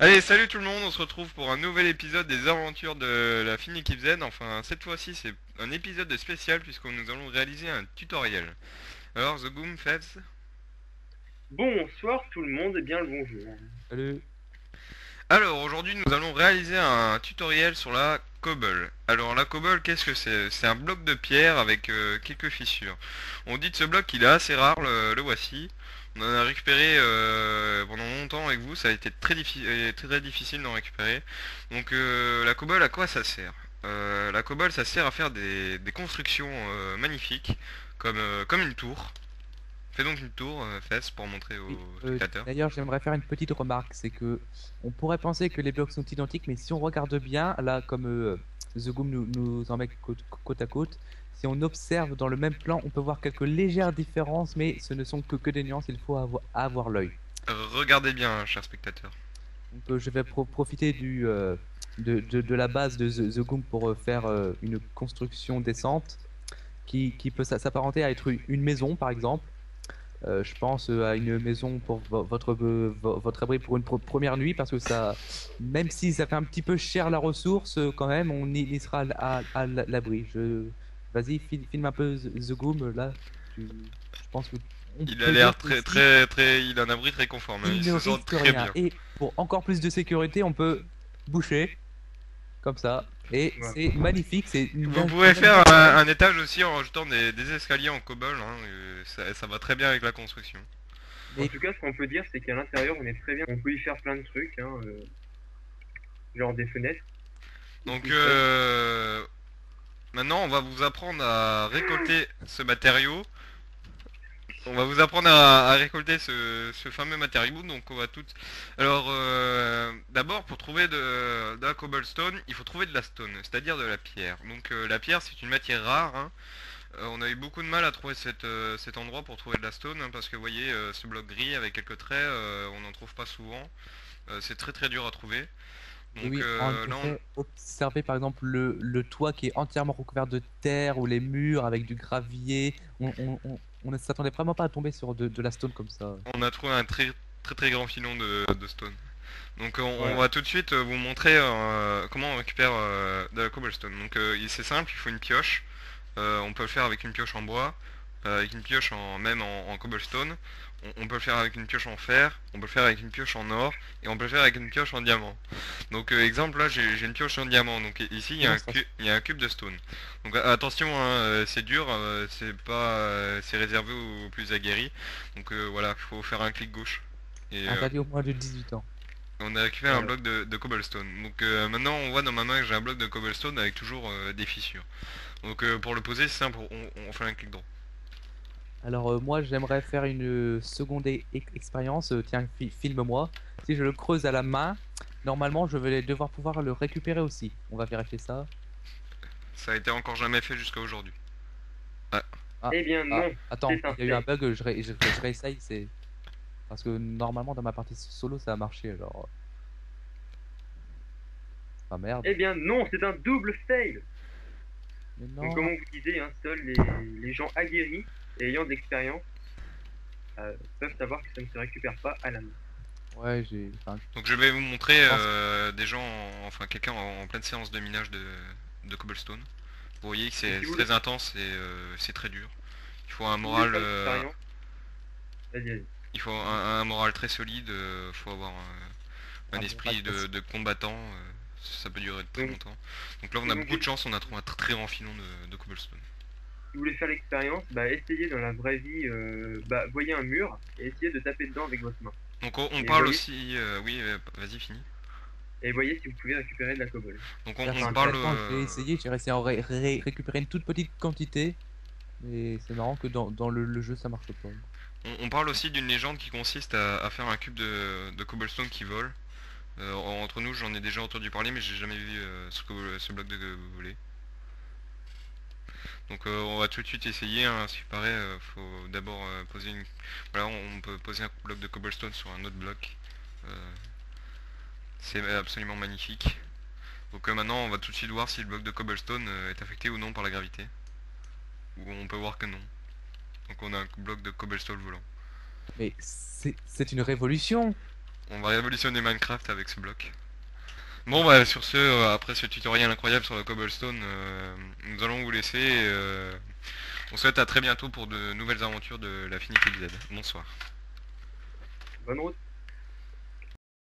Allez, salut tout le monde, on se retrouve pour un nouvel épisode des aventures de la fine équipe Z. Enfin, cette fois-ci, c'est un épisode spécial puisque nous allons réaliser un tutoriel. Alors, The Goom, Fevs. Bonsoir tout le monde et bien le bonjour. Salut. Alors, aujourd'hui, nous allons réaliser un tutoriel sur la cobble. Alors, la cobble, qu'est-ce que c'est? C'est un bloc de pierre avec quelques fissures. On dit de ce bloc qu'il est assez rare, le voici. On en a récupéré pendant longtemps avec vous, ça a été très difficile d'en récupérer. Donc la cobble, à quoi ça sert? La cobble, ça sert à faire des constructions magnifiques, comme une tour. Fais donc une tour, Fess, pour montrer Oui, aux spectateurs. d'ailleurs, j'aimerais faire une petite remarque, c'est que on pourrait penser que les blocs sont identiques, mais si on regarde bien, là, comme The Goom nous en met côte à côte, si on observe dans le même plan, on peut voir quelques légères différences, mais ce ne sont que des nuances, il faut avoir l'œil. Regardez bien, chers spectateurs. Donc, je vais profiter de la base de The Goom pour faire une construction décente qui peut s'apparenter à être une maison, par exemple. Je pense à une maison pour votre abri pour une première nuit parce que ça, même si ça fait un petit peu cher la ressource, quand même, on y sera à l'abri. Vas-y, filme un peu The Goom là. Je pense que on Il a peut l'air dire très qu'ici, très très, il a un abri très conforme, hein, il il ne se sent risque très rien. bien. Et pour encore plus de sécurité, on peut boucher comme ça. Et Voilà. c'est magnifique. C'est Vous une pouvez dinguerie faire quand même. un étage aussi en rajoutant des escaliers en cobble, hein, ça va très bien avec la construction. En Mais tout cas, ce qu'on peut dire, c'est qu'à l'intérieur, on est très bien. On peut y faire plein de trucs, hein, genre des fenêtres ou Donc tout seul. maintenant on va vous apprendre à récolter ce matériau. On va vous apprendre à récolter ce fameux matériau. Donc on va tout. Alors d'abord pour trouver de la cobblestone, il faut trouver de la stone, c'est-à-dire de la pierre. Donc la pierre c'est une matière rare, hein. On a eu beaucoup de mal à trouver cet endroit pour trouver de la stone, hein, parce que vous voyez ce bloc gris avec quelques traits, on n'en trouve pas souvent. C'est très très dur à trouver. Et Donc oui, on là devrait observer par exemple le toit qui est entièrement recouvert de terre ou les murs avec du gravier. On ne s'attendait vraiment pas à tomber sur de la stone comme ça. on a trouvé un très très très grand filon de stone. Donc on Voilà. va tout de suite vous montrer comment on récupère de la cobblestone. Donc c'est simple, il faut une pioche. On peut le faire avec une pioche en bois, avec une pioche en cobblestone. On peut le faire avec une pioche en fer, on peut le faire avec une pioche en or, et on peut le faire avec une pioche en diamant. Donc exemple là j'ai une pioche en diamant, donc ici Démonstration. il y a un cube de stone. Donc attention, hein, c'est dur, c'est pas c'est réservé aux plus aguerris. Donc voilà, il faut faire un clic gauche. Et Interdit au moins de 18 ans. on a récupéré un Voilà. bloc de cobblestone. Donc maintenant on voit dans ma main que j'ai un bloc de cobblestone avec toujours des fissures. Donc pour le poser c'est simple, on fait un clic droit. Alors moi j'aimerais faire une seconde expérience. Tiens, filme-moi. Si je le creuse à la main, normalement je vais devoir pouvoir le récupérer aussi. On va vérifier ça. Ça a été encore jamais fait jusqu'à aujourd'hui. Ah, Ah, Eh bien non, attends, c'est un il y a eu un fait. bug, je réessaye, c'est... Parce que normalement dans ma partie solo ça a marché, alors... Ah merde. Eh bien non, c'est un double fail. Mais Donc non. comme on vous disait, hein, seuls les gens aguerris et ayant de l'expérience peuvent savoir que ça ne se récupère pas à la main. Ouais, j'ai... Enfin, donc je vais vous montrer je pense... des gens, enfin quelqu'un en pleine séance de minage de cobblestone. Vous voyez que Et c'est si vous voulez, très intense et c'est très dur. Il faut un si vous voulez moral, faire l'expérience, vas-y, vas-y. il faut un moral très solide. Faut avoir un Ah bon, esprit de combattant. Ça peut durer très Donc, longtemps. Donc là on et a donc, beaucoup de chance, on a trouvé un très très grand filon de cobblestone. si vous voulez faire l'expérience, bah, essayez dans la vraie vie, bah, voyez un mur et essayez de taper dedans avec votre main. Donc on Et parle voyez, aussi, oui, vas-y fini. et voyez si vous pouvez récupérer de la cobble. Donc on Enfin, parle, personnellement, j'ai réussi à en récupérer une toute petite quantité, mais c'est marrant que dans le jeu ça marche pas. on parle aussi d'une légende qui consiste à faire un cube de cobblestone qui vole. Entre nous, j'en ai déjà entendu parler, mais j'ai jamais vu ce bloc de voler. Donc on va tout de suite essayer, hein, ce qui paraît, faut d'abord poser une... Voilà, on peut poser un bloc de cobblestone sur un autre bloc. Euh, c'est absolument magnifique. Donc maintenant, on va tout de suite voir si le bloc de cobblestone est affecté ou non par la gravité. Ou on peut voir que non. Donc on a un bloc de cobblestone volant. Mais c'est une révolution! On va révolutionner Minecraft avec ce bloc. Bon bah sur ce, après ce tutoriel incroyable sur le cobblestone, nous allons vous laisser. On se souhaite à très bientôt pour de nouvelles aventures de la Finique Z. Bonsoir. Bonne route.